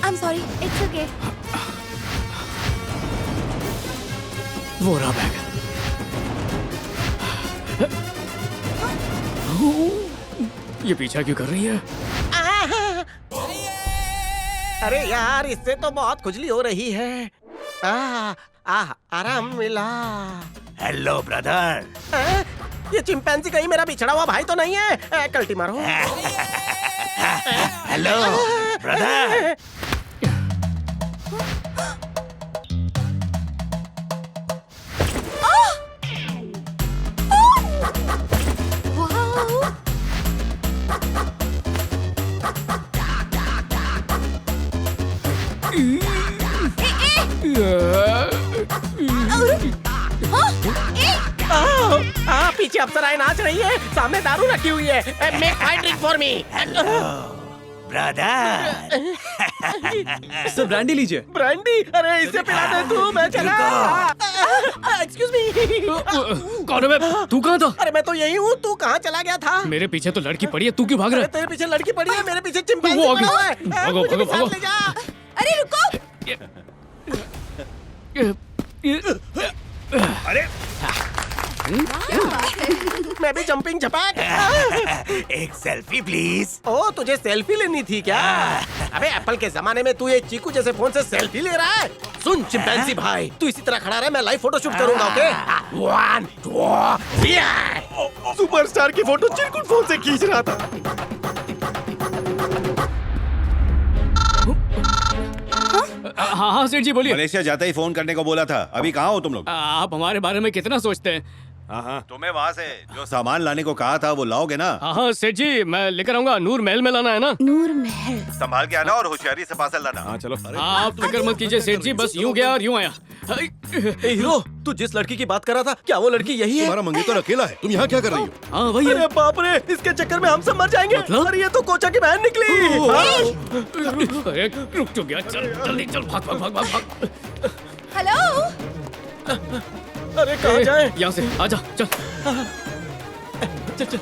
I'm sorry. It's okay. वो रहा bag. ये पीछा क्यों कर रही है? अरे यार, इससे तो बहुत खुजली हो रही है। आराम मिला। Hello brother. ये चिंपैंजी कहीं मेरा बिछड़ा हुआ भाई तो नहीं है? कल्टी मारो। Hello brother. पीछे अप्सराएं नाच रही है, सामने दारू रखी हुई है। Make fight drink for me. Brother. Sir brandy लीजिए। ब्रांडी? अरे इसे पिला दे तू, मैं चला। Excuse me. कौन है मैं? तू कहाँ था? अरे मैं तो यही हूँ, तू कहाँ चला गया था? मेरे पीछे तो लड़की पड़ी है, तू क्यों भाग रहा है? तेरे पीछे लड़की पड़ी है, मेरे पीछे चिंपैंजी वो आ गई। पड़ा हुआ है। भागो, मुझे भी भागो, साथ ले जा। अरे रुको। अरे मैं भी जंपिंग झपाक। एक सेल्फी प्लीज। ओ, तुझे सेल्फी लेनी थी क्या? अबे एप्पल के जमाने में तू ये चीकू जैसे फोन से सेल्फी ले रहा है? सुन चिंपैंजी भाई, तू इसी तरह खड़ा रहे, मैं लाइव फोटो शूट करूंगा। ओके 1 2 3। सुपरस्टार की फोटो चिरकुट फोन से खींच रहा था। हाँ सेठ जी बोलिए। मलेशिया जाते ही फोन करने को बोला था। अभी कहाँ हो तुम लोग? आप हमारे बारे में कितना सोचते हैं? हाँ, तुम्हें वहाँ से जो सामान लाने को कहा था वो लाओगे ना? हाँ सेठ जी, मैं लेकर आऊंगा। नूर महल में लाना है ना? नूर महल। संभाल के आना और होशियारी से पार्सल लाना। हाँ चलो। आप फिक्र मत कीजिए सेठ जी, बस यूं गया और यूं आया। हीरो, तू जिस लड़की की बात कर रहा था, क्या वो लड़की यही है? तुम्हारा मंगेतर अकेला है, तुम यहाँ क्या कर रही हो? हाँ वही है। अरे बाप रे, इसके चक्कर में हम सब मर जाएंगे। मतलब? अरे ये तो कोचा की बहन निकली। अरे रुक तो गया, चल जल्दी चल, भाग भाग भाग भाग भाग। हेलो। अरे कहाँ जाए? यहाँ से आजा, चल चल चल।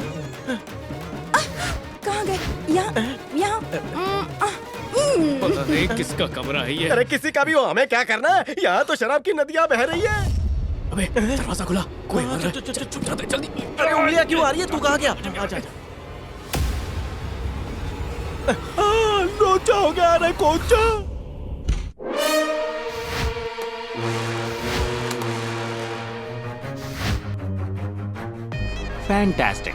कहाँ गए? यहाँ। पता नहीं किसका कमरा है ये। अरे किसी का भी हो, हमें क्या करना है? यहाँ तो शराब की नदियाँ बह रही है। अबे दरवाजा खुला, कोई आ रहा है। चुप जाते जल्दी। अरे उंगलियाँ क्यों आ रही है? तू कहाँ गया? आजा आजा। लोचा हो गया। अरे कोचा। फैंटास्टिक।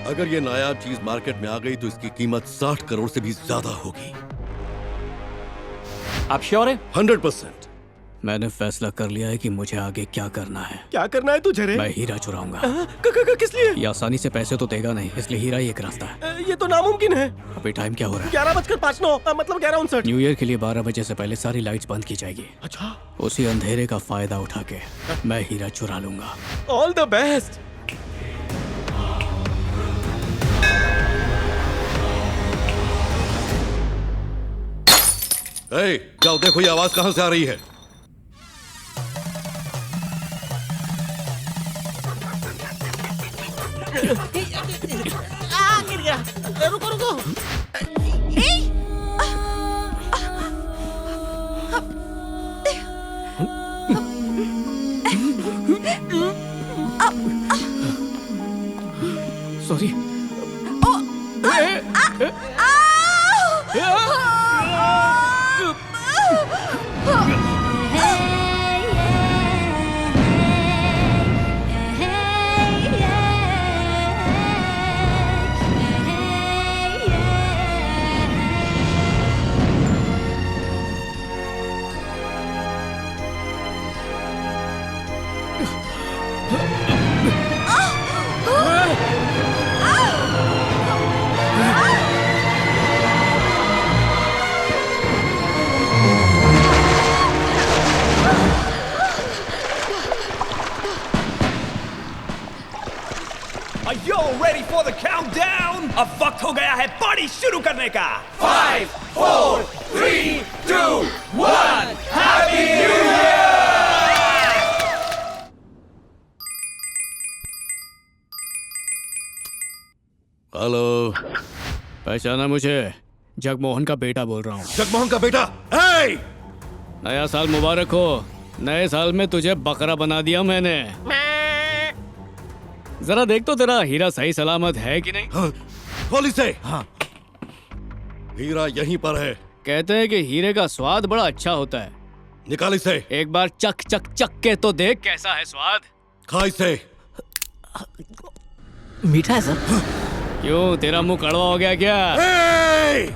अगर ये नायाब चीज मार्केट में आ गई तो इसकी कीमत 60 करोड़ से भी ज्यादा होगी। आप श्योर हैं? 100%। मैंने फैसला कर लिया है कि मुझे आगे क्या करना है। क्या करना है तुझे रे? मैं हीरा चुराऊंगा। किस लिए? ये आसानी से पैसे तो देगा नहीं, इसलिए हीरा ही एक रास्ता है। ये तो नामुमकिन है। अभी टाइम क्या हो रहा है? 11:05 मतलब 11:59। न्यू ईयर के लिए 12 बजे से पहले सारी लाइट्स बंद की जाएगी। अच्छा, उसी अंधेरे का फायदा उठा के मैं हीरा चुरा लूंगा। All the best. जाओ देखो ये आवाज कहां से आ रही है। गिर गया। रुको रुको। Sorry. Are you ready for the countdown? अब वक्त हो गया है पार्टी शुरू करने का। 5 4 3 2 1 हैप्पी न्यू ईयर। हेलो। पहचाना मुझे? जगमोहन का बेटा बोल रहा हूँ। जगमोहन का बेटा। ए! नया साल मुबारक हो। नए साल में तुझे बकरा बना दिया मैंने। जरा देख तो तेरा हीरा सही सलामत है कि नहीं। हाँ, खोल इसे। हाँ। हीरा यहीं पर है। कहते हैं कि हीरे का स्वाद बड़ा अच्छा होता है। निकाल इसे। एक बार चक चक चक के तो देख कैसा है स्वाद। खा इसे। मीठा है सर। क्यों, तेरा मुंह कड़वा हो गया क्या? ए!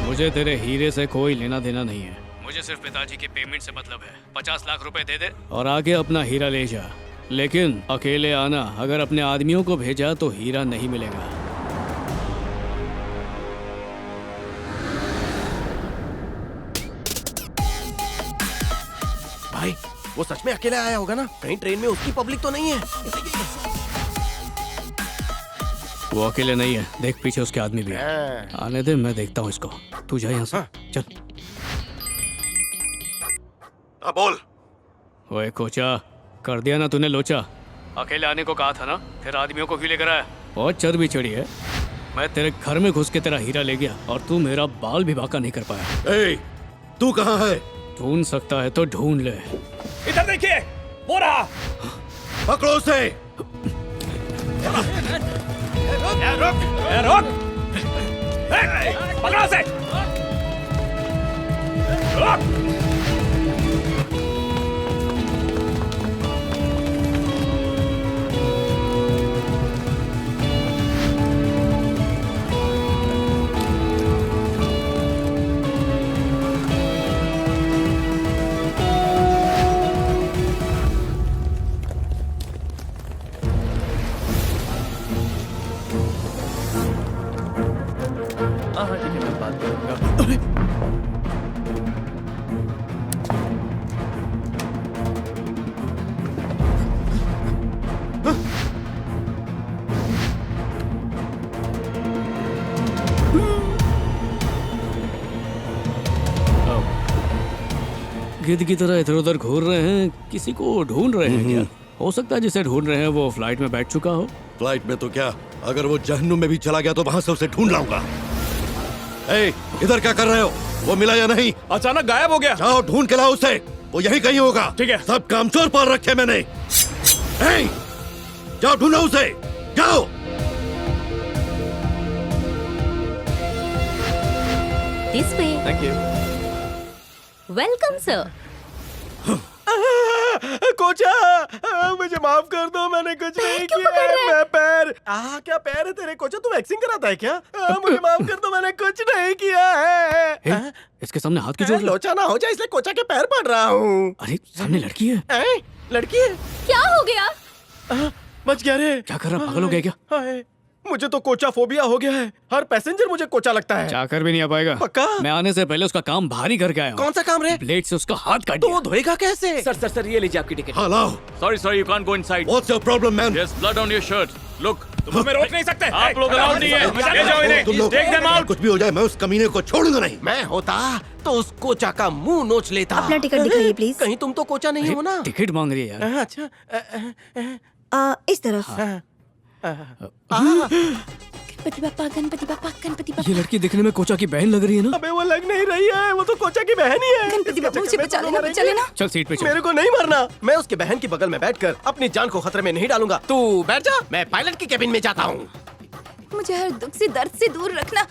मुझे तेरे हीरे से कोई लेना देना नहीं है। मुझे सिर्फ पिताजी की पेमेंट से मतलब है। 50 लाख रुपए दे दे और आके अपना हीरा ले जा। लेकिन अकेले आना। अगर अपने आदमियों को भेजा तो हीरा नहीं मिलेगा। भाई वो सच में अकेले आया होगा ना? कहीं ट्रेन में उसकी पब्लिक तो नहीं है? वो अकेले नहीं है, देख पीछे उसके आदमी भी है। आने दे, मैं देखता हूँ इसको। तू जा यहाँ से। चल। अब बोल। ओए कोचा, कर दिया ना तूने लोचा। अकेले आने को कहा था ना, फिर आदमियों को क्यों लेकर आया? बहुत चर्बी चढ़ी है। मैं तेरे घर में घुस के तेरा हीरा ले गया और तू मेरा बाल भी बांका नहीं कर पाया। ए! तू कहाँ है? ढूंढ सकता है तो ढूंढ ले। इधर देखिए, वो रहा। पकड़ो उसे। रुक। पकड़ो उसे। रुक। गिद्ध की तरह इधर उधर घूर रहे हैं। किसी को ढूंढ रहे हैं क्या? हो सकता है जिसे ढूंढ रहे हैं वो फ्लाइट में बैठ चुका हो। फ्लाइट में तो क्या, अगर वो जहन्नुम में भी चला गया तो वहां से उसे ढूंढ लाऊंगा। ए, इधर क्या कर रहे हो? वो मिला या नहीं? अचानक गायब हो गया। जाओ ढूंढ के लाओ उसे। वो यहीं कहीं होगा। ठीक है। सब काम चोर पाल रखे मैंने। ए, जाओ ढूंढो उसे। जाओ। This way. Thank you. Welcome sir. कोचा, मुझे माफ कर दो, मैंने कुछ नहीं क्यों किया पकड़ रहे है। हैं? मैं पैर। क्या पैर है तेरे? कोचा, तू वैक्सिंग कराता है क्या? मुझे माफ कर दो, मैंने कुछ नहीं किया है। इसके सामने हाथ क्यों जोड़ रहे हो? लोचा ना हो जाए इसलिए कोचा के पैर पड़ रहा हूँ। अरे सामने लड़की है। लड़की है? क्या हो गया? बच गया रे। क्या कर रहा, पागल हो गया क्या? हाय, मुझे तो कोचा फोबिया हो गया है। हर पैसेंजर मुझे कोचा लगता है। चाकर भी नहीं आ पाएगा। पक्का? मैं आने से पहले उसका काम भारी करके आया हूँ। कौन सा काम रे? ब्लेड से उसका हाथ काट तो दिया। वो धोएगा कैसे? सर ये लीजिए आपकी टिकट। हाँ लाओ। Sorry sir, you can't go inside. What's your problem, man? There's blood on your shirt. Look. तुम हमें रोक नहीं सकते। आप लोग अलाउड नहीं है। ले जाओ इन्हें। तुम लोग- Take them out. कुछ भी हो जाए मैं उस कमीने को छोड़ूंगा नहीं। मैं होता तो उस कोचा का मुंह नोच लेता। अपना टिकट दिखाइए प्लीज। कहीं तुम तो कोचा नहीं हो ना? टिकट मांग रही है यार। अच्छा। इस तरफ। गणपति बापा, गणपति बापा, गणपति बापा। ये लड़की दिखने में कोचा की बहन लग रही है ना? अबे वो लग नहीं रही है, वो तो कोचा की बहन ही है। गणपति बापा मुझे बचा लेना, बचा लेना। चल सीट पे चल। मेरे को नहीं मरना। मैं उसके बहन की बगल में बैठकर अपनी जान को खतरे में नहीं डालूंगा। तू बैठ जा, मैं पायलट की केबिन में जाता हूँ। मुझे हर दुख से, दर्द से दूर रखना।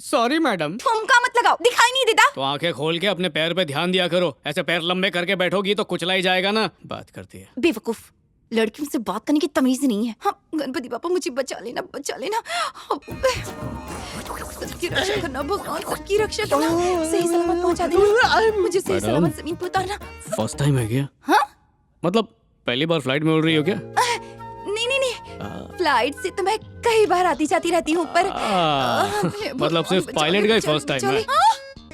Sorry madam. ठुमका मत लगाओ, दिखाई नहीं देता। तो आंखें खोल के अपने पैर पे ध्यान दिया करो। ऐसे पैर लंबे करके बैठोगी तो कुचला ही जाएगा ना। बात करती है। बेवकूफ, लड़कियों से बात करने की तमीज नहीं है। हाँ, गणपति बापा मुझे बचा लेना, बचा लेना। सबकी रक्षा करना भगवान, सबकी रक्षा करना। सही सलामत पहुंचा देना, मुझे सही मैडम। सलामत जमीन पे उतारना। फर्स्ट टाइम है क्या? हाँ? मतलब पहली बार फ्लाइट में उड़ रही हो क्या? नहीं, फ्लाइट से तो मैं कई बार आती जाती रहती हूँ, पर मतलब सिर्फ पायलट का ही फर्स्ट टाइम है।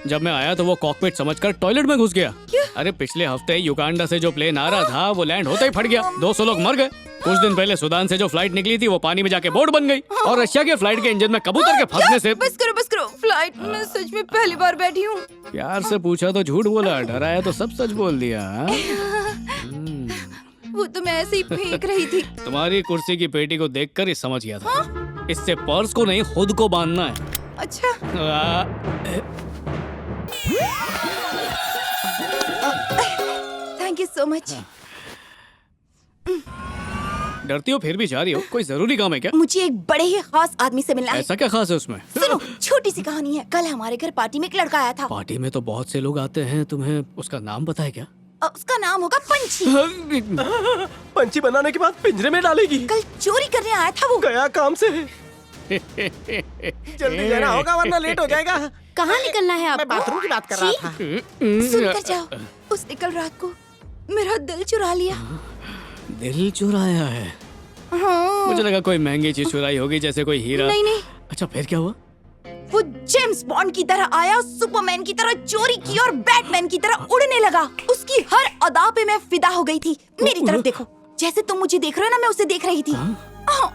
जब मैं आया तो वो कॉकपिट समझकर टॉयलेट में घुस गया। अरे पिछले हफ्ते युगांडा से जो प्लेन आ रहा था वो लैंड होते ही फट गया। 200 लोग मर गए। कुछ दिन पहले सूडान से जो फ्लाइट निकली थी वो पानी में जाके बोट बन गई। और रशिया के फ्लाइट के इंजन में कबूतर के फंसने से। बस करो, फ्लाइट में सच में पहली बार बैठी हूँ। प्यार से पूछा तो झूठ बोला, डराया तो सब सच बोल दिया। हाँ? वो तो मैं ऐसे ही फेंक रही थी। तुम्हारी कुर्सी की पेटी को देखकर ही समझ गया था। इससे पर्स को नहीं खुद को बांधना है। अच्छा थैंक यू सो मच। डरती हो फिर भी जा रही हो, कोई जरूरी काम है क्या? मुझे एक बड़े ही खास आदमी से मिलना है। ऐसा क्या खास है उसमें? सुनो, छोटी सी कहानी है। कल हमारे घर पार्टी में एक लड़का आया था। पार्टी में तो बहुत से लोग आते हैं, तुम्हें उसका नाम पता है क्या? उसका नाम होगा पंछी। पंछी बनाने के बाद पिंजरे में डालेगी। कल चोरी करने आया था वो। गया काम से। जल्दी जाना होगा वरना लेट हो जाएगा। कहाँ निकलना है आपको? मैं बाथरूम की बात कर रहा था। सुनकर जाओ, उसने कल रात को मेरा दिल चुरा लिया। दिल चुराया है? हाँ। मुझे लगा कोई महंगी चीज चुराई होगी, जैसे कोई हीरा। नहीं नहीं, अच्छा फिर क्या हुआ? वो जेम्स बॉन्ड की तरह आया, सुपरमैन की तरह चोरी की और बैटमैन की तरह उड़ने लगा। उसकी हर अदा पे मैं फिदा हो गई थी। मेरी तरफ देखो, जैसे तुम मुझे देख रहे हो ना, मैं उसे देख रही थी।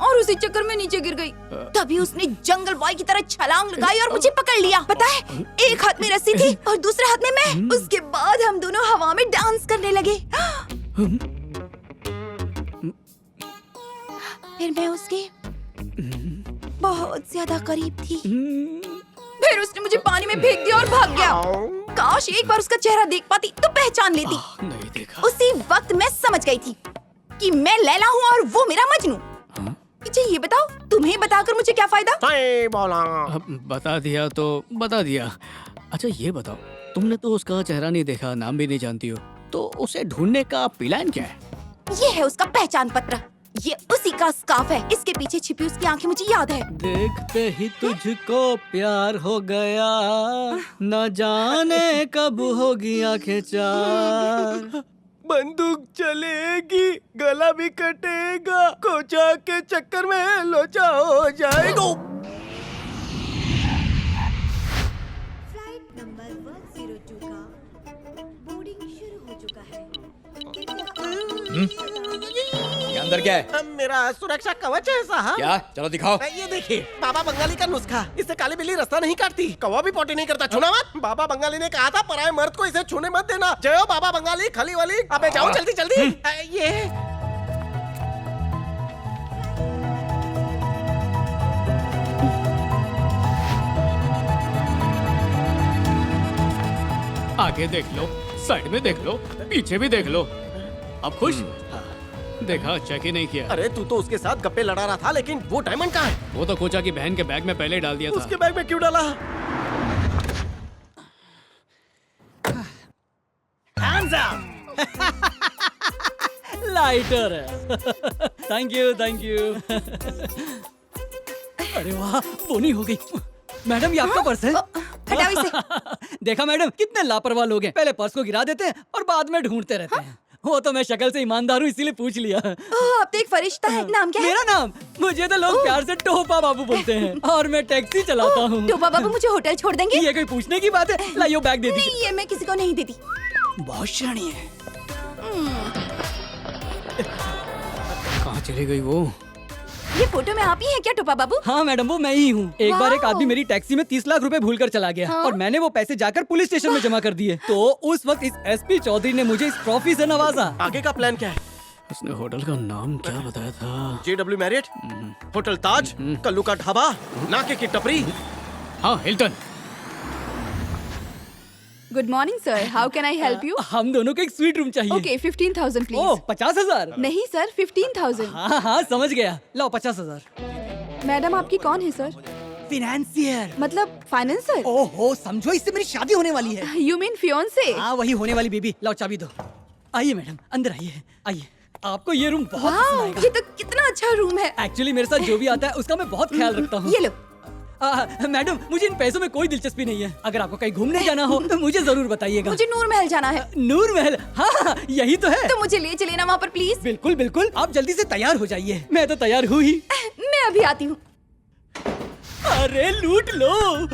और उसी चक्कर में नीचे गिर गई। तभी उसने जंगल बॉय की तरह छलांग लगाई और मुझे पकड़ लिया। पता है, एक हाथ में रस्सी थी और दूसरे हाथ में मैं। उसके बाद हम दोनों हवा में डांस करने लगे। फिर मैं उसके बहुत ज्यादा करीब थी। फिर उसने मुझे पानी में फेंक दिया और भाग गया। काश एक बार उसका चेहरा देख पाती तो पहचान लेती। नहीं देखा। उसी वक्त मैं समझ गई थी कि मैं लैला हूँ और वो मेरा मजनू। मुझे ये बताओ, तुम्हें बताकर मुझे क्या फायदा? सही बोला। अब बता दिया तो बता दिया। अच्छा ये बताओ, तुमने तो उसका चेहरा नहीं देखा, नाम भी नहीं जानती हो, तो उसे ढूंढने का प्लान क्या है? ये है उसका पहचान पत्र। ये उसी का स्कार्फ है। इसके पीछे छिपी उसकी आंखें मुझे याद है। देखते ही तुझको प्यार हो गया, न जाने कब होगी आंखें चार। बंदूक चलेगी, गला भी कटेगा, कोचा के चक्कर में लोचा हो जाएगा। फ्लाइट नंबर 102 का बोर्डिंग शुरू हो चुका है। ये अंदर क्या है? मेरा सुरक्षा कवच है साहब। क्या? चलो दिखाओ। ये देखिए, बाबा बंगाली का नुस्खा। इससे काली बिल्ली रास्ता नहीं काटती, कौवा भी पोटी नहीं करता। छूना मत। बाबा बंगाली ने कहा था पराये मर्द को इसे छूने मत देना। जय हो बाबा बंगाली, खली वाली। अबे जाओ जल्दी जल्दी। ये आगे देख लो, साइड में देख लो, पीछे भी देख लो। अब खुश? देखा, चेक ही नहीं किया। अरे तू तो उसके साथ गप्पे लड़ा रहा था, लेकिन वो डायमंड कहाँ है? वो तो कोचा की बहन के बैग में पहले ही डाल दिया था। उसके बैग में क्यों डाला? लाइटर है। Thank you thank you. अरे वाह, बोनी हो गई। मैडम ये आपका पर्स है? हटाओ इसे। देखा मैडम, कितने लापरवाह लोग हैं। पहले पर्स को गिरा देते हैं और बाद में ढूंढते रहते हैं। वो तो मैं शक्ल से ईमानदार हूँ, इसीलिए पूछ लिया। अब तो एक फरिश्ता है। नाम क्या है? मेरा नाम? मुझे तो लोग प्यार से टोपा बाबू बोलते हैं और मैं टैक्सी चलाता हूँ। टोपा बाबू मुझे होटल छोड़ देंगे? ये कोई पूछने की बात है? लाइयो बैग दे दीजिए। नहीं, ये मैं किसी को नहीं देती। बहुत शानी है। कहाँ चली गई वो? ये फोटो में आप ही हैं क्या टोपा बाबू? हाँ मैडम, वो मैं ही हूँ। एक बार एक वाओ। आदमी मेरी टैक्सी में 30 लाख रुपए भूल कर चला गया। हाँ? और मैंने वो पैसे जाकर पुलिस स्टेशन में जमा कर दिए। तो उस वक्त इस एसपी चौधरी ने मुझे इस ट्रॉफी से नवाजा। आगे का प्लान क्या है? उसने होटल का नाम क्या बताया था? JW Marriott, hotel Taj, Kallu का ढाबा, नाके की टपरी। हाँ, Hilton. Good morning sir, how can I help you? हम दोनों को एक स्वीट रूम चाहिए। Okay 15,000 please. ओह 50,000? नहीं सर 15,000। हाँ हाँ समझ गया, लो 50,000। मैडम आपकी कौन है सर? फिनेंशियर। मतलब फाइनेंसर? ओहो, समझो इससे मेरी शादी होने वाली है। You mean fiancée? हाँ वही होने वाली बेबी। लो चाबी दो। आइए मैडम, अंदर आइए। आइए, आपको ये रूम बहुत पसंद वाह, आएगा। ये तो कितना अच्छा रूम है। एक्चुअली मेरे साथ जो भी आता है उसका मैं बहुत ख्याल रखता हूँ। ये लो। मैडम मुझे इन पैसों में कोई दिलचस्पी नहीं है। अगर आपको कहीं घूमने जाना हो तो मुझे जरूर बताइएगा। मुझे नूर महल जाना है। नूर महल? हाँ यही तो है। तो मुझे ले चलिए ना वहाँ पर प्लीज। बिल्कुल बिल्कुल, आप जल्दी से तैयार हो जाइए। मैं तो तैयार हूँ ही। मैं अभी आती हूँ। अरे लूट लो।